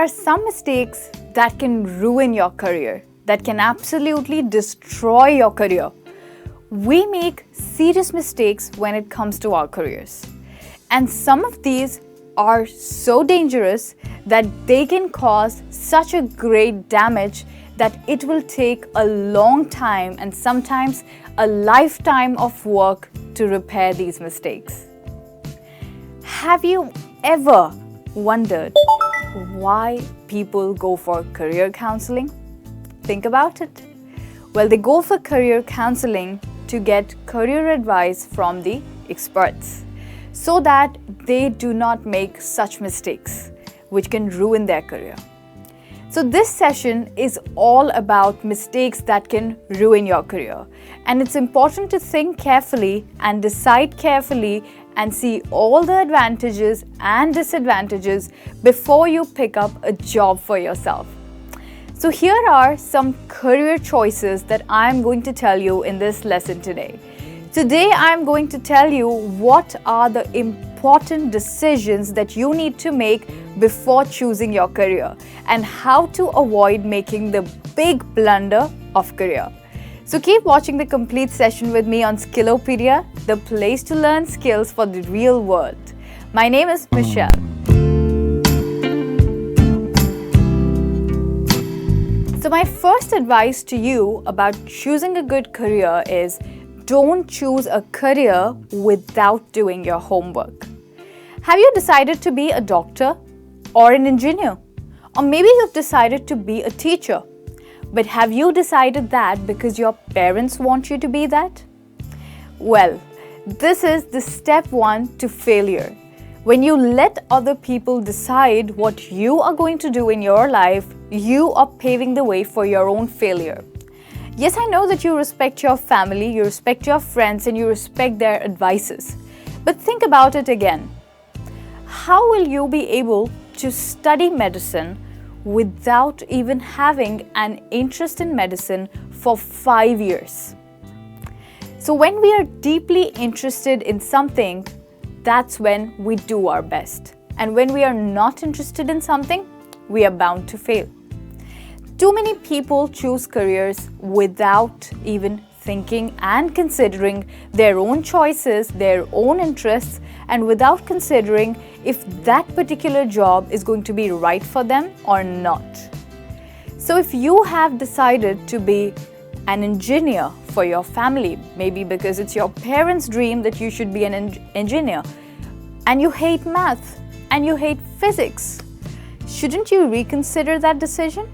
are some mistakes that can ruin your career, that can absolutely destroy your career. We make serious mistakes when it comes to our careers. And some of these are so dangerous that they can cause such a great damage that it will take a long time and sometimes a lifetime of work to repair these mistakes. Have you ever wondered why people go for career counseling? Think about it. Well, they go for career counseling to get career advice from the experts so that they do not make such mistakes which can ruin their career. So this session is all about mistakes that can ruin your career, and it's important to think carefully and decide carefully and see all the advantages and disadvantages before you pick up a job for yourself. So here are some career choices that I'm going to tell you in this lesson today. Today I'm going to tell you what are the important decisions that you need to make before choosing your career and how to avoid making the big blunder of career. So keep watching the complete session with me on Skillopedia, the place to learn skills for the real world. My name is Michelle. So my first advice to you about choosing a good career is don't choose a career without doing your homework. Have you decided to be a doctor or an engineer? Or maybe you've decided to be a teacher. But have you decided that because your parents want you to be that? Well, this is the step one to failure. When you let other people decide what you are going to do in your life, you are paving the way for your own failure. Yes, I know that you respect your family, you respect your friends, and you respect their advices. But think about it again. How will you be able to study medicine without even having an interest in medicine for 5 years? So when we are deeply interested in something, that's when we do our best. And when we are not interested in something, we are bound to fail. Too many people choose careers without even thinking and considering their own choices, their own interests, and without considering if that particular job is going to be right for them or not. So if you have decided to be an engineer for your family, maybe because it's your parents' dream that you should be an engineer, and you hate math and you hate physics, shouldn't you reconsider that decision?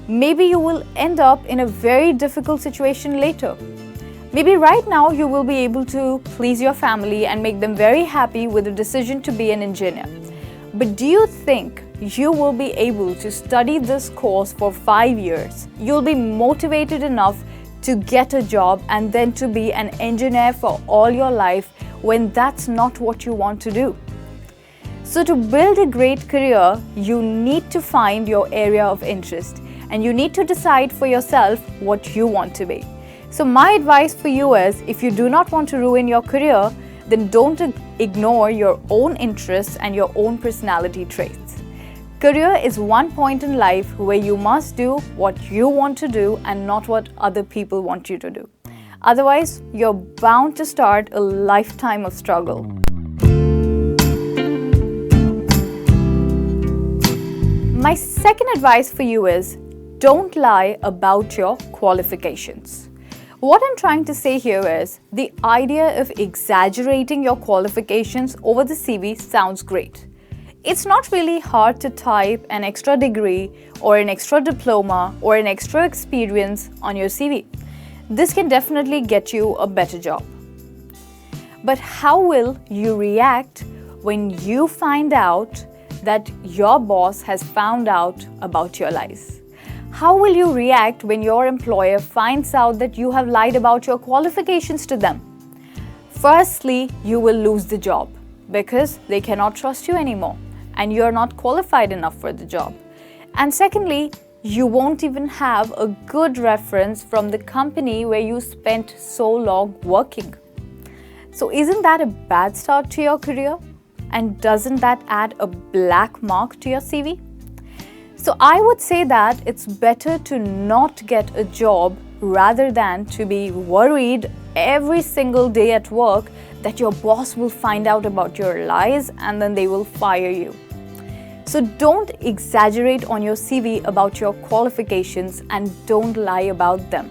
Maybe you will end up in a very difficult situation later. Maybe right now you will be able to please your family and make them very happy with the decision to be an engineer. But do you think you will be able to study this course for 5 years? You'll be motivated enough to get a job and then to be an engineer for all your life when that's not what you want to do. So to build a great career, you need to find your area of interest and you need to decide for yourself what you want to be. So my advice for you is, if you do not want to ruin your career, then don't ignore your own interests and your own personality traits. Career is one point in life where you must do what you want to do and not what other people want you to do. Otherwise, you're bound to start a lifetime of struggle. My second advice for you is, don't lie about your qualifications. What I'm trying to say here is, the idea of exaggerating your qualifications over the CV sounds great. It's not really hard to type an extra degree or an extra diploma or an extra experience on your CV. This can definitely get you a better job. But how will you react when you find out that your boss has found out about your lies? How will you react when your employer finds out that you have lied about your qualifications to them? Firstly, you will lose the job because they cannot trust you anymore and you are not qualified enough for the job. And secondly, you won't even have a good reference from the company where you spent so long working. So isn't that a bad start to your career? And doesn't that add a black mark to your CV? So I would say that it's better to not get a job rather than to be worried every single day at work that your boss will find out about your lies and then they will fire you. So don't exaggerate on your CV about your qualifications and don't lie about them.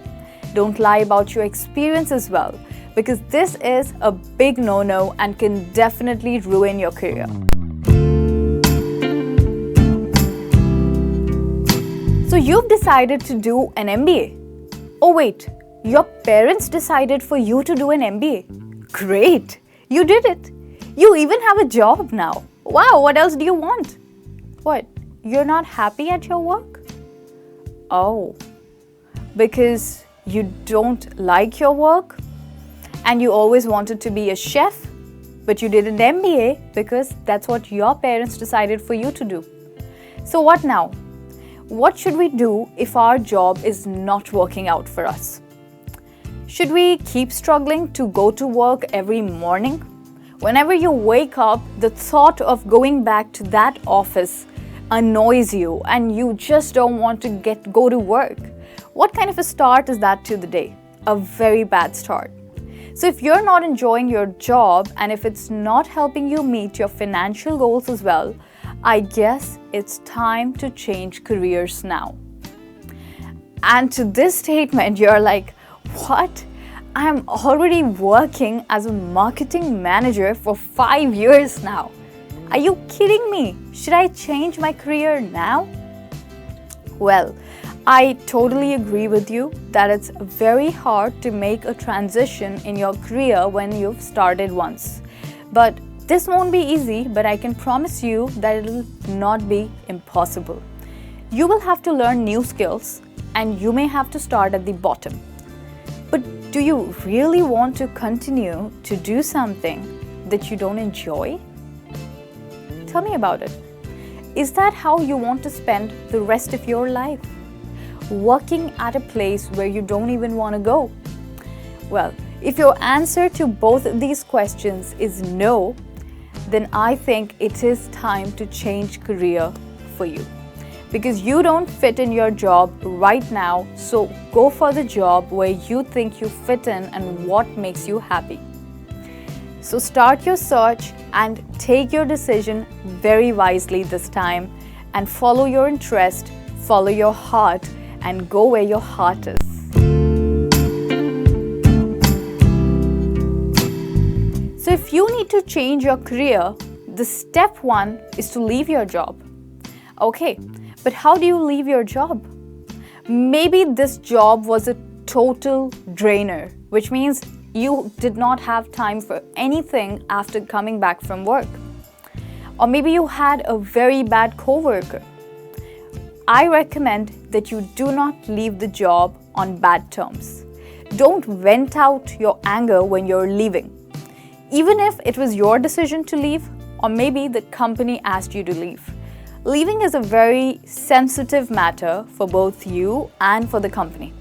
Don't lie about your experience as well, because this is a big no-no and can definitely ruin your career. So you've decided to do an MBA. Oh wait, your parents decided for you to do an MBA. Great, you did it. You even have a job now. Wow, what else do you want? What, you're not happy at your work? Oh, because you don't like your work? And you always wanted to be a chef, but you did an MBA because that's what your parents decided for you to do. So what now? What should we do if our job is not working out for us? Should we keep struggling to go to work every morning? Whenever you wake up, the thought of going back to that office annoys you and you just don't want to go to work. What kind of a start is that to the day? A very bad start. So if you're not enjoying your job and if it's not helping you meet your financial goals as well, I guess it's time to change careers now. And to this statement, you're like, what? I'm already working as a marketing manager for 5 years now. Are you kidding me? Should I change my career now? Well, I totally agree with you that it's very hard to make a transition in your career when you've started once. But this won't be easy, but I can promise you that it will not be impossible. You will have to learn new skills and you may have to start at the bottom. But do you really want to continue to do something that you don't enjoy? Tell me about it. Is that how you want to spend the rest of your life? Working at a place where you don't even want to go? Well, if your answer to both of these questions is no, then I think it is time to change career for you. Because you don't fit in your job right now, so go for the job where you think you fit in and what makes you happy. So start your search and take your decision very wisely this time and follow your interest, follow your heart and go where your heart is. So if you need to change your career, the step one is to leave your job. Okay, but how do you leave your job? Maybe this job was a total drainer, which means you did not have time for anything after coming back from work. Or maybe you had a very bad coworker. I recommend that you do not leave the job on bad terms. Don't vent out your anger when you're leaving. Even if it was your decision to leave, or maybe the company asked you to leave. Leaving is a very sensitive matter for both you and for the company.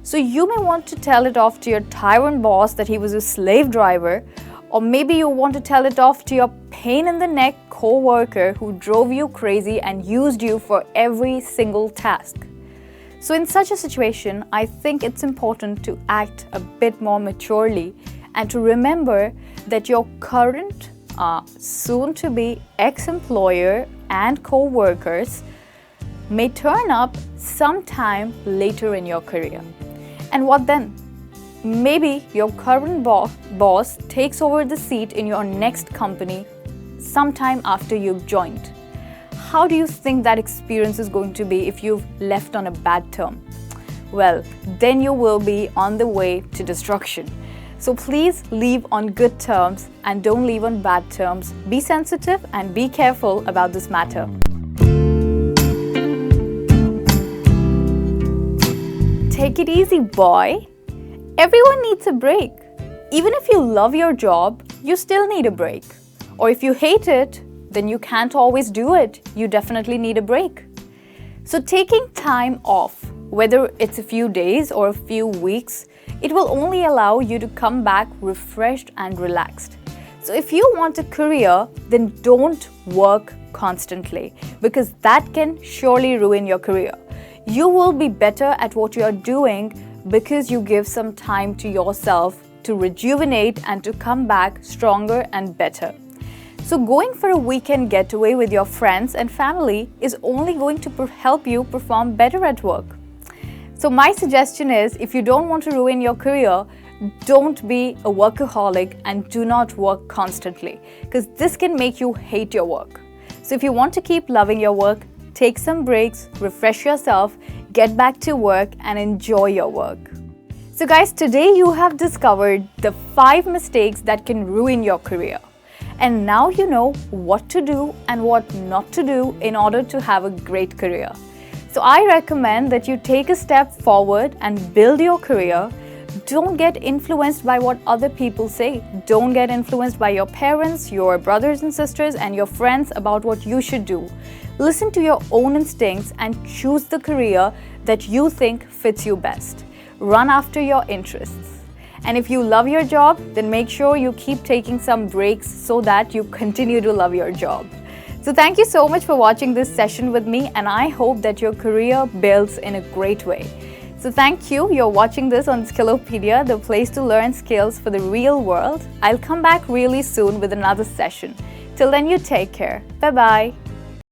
So you may want to tell it off to your tyrant boss that he was a slave driver, or maybe you want to tell it off to your pain-in-the-neck co-worker who drove you crazy and used you for every single task. So in such a situation, I think it's important to act a bit more maturely and to remember that your current, soon-to-be ex-employer and co-workers may turn up sometime later in your career. And what then? Maybe your current boss takes over the seat in your next company sometime after you've joined. How do you think that experience is going to be if you've left on a bad term? Well, then you will be on the way to destruction. So please leave on good terms and don't leave on bad terms. Be sensitive and be careful about this matter. Take it easy, boy. Everyone needs a break. Even if you love your job, you still need a break. Or if you hate it, then you can't always do it. You definitely need a break. So taking time off, whether it's a few days or a few weeks, it will only allow you to come back refreshed and relaxed. So if you want a career, then don't work constantly, because that can surely ruin your career. You will be better at what you are doing because you give some time to yourself to rejuvenate and to come back stronger and better. So going for a weekend getaway with your friends and family is only going to help you perform better at work. So my suggestion is, if you don't want to ruin your career, don't be a workaholic and do not work constantly, because this can make you hate your work. So if you want to keep loving your work, take some breaks, refresh yourself, get back to work and enjoy your work. So guys, today you have discovered the 5 mistakes that can ruin your career. And now you know what to do and what not to do in order to have a great career. So I recommend that you take a step forward and build your career. Don't get influenced by what other people say. Don't get influenced by your parents, your brothers and sisters, and your friends about what you should do. Listen to your own instincts and choose the career that you think fits you best. Run after your interests. And if you love your job, then make sure you keep taking some breaks so that you continue to love your job. So thank you so much for watching this session with me, and I hope that your career builds in a great way. So thank you. You're watching this on Skillopedia, the place to learn skills for the real world. I'll come back really soon with another session. Till then, you take care. Bye-bye.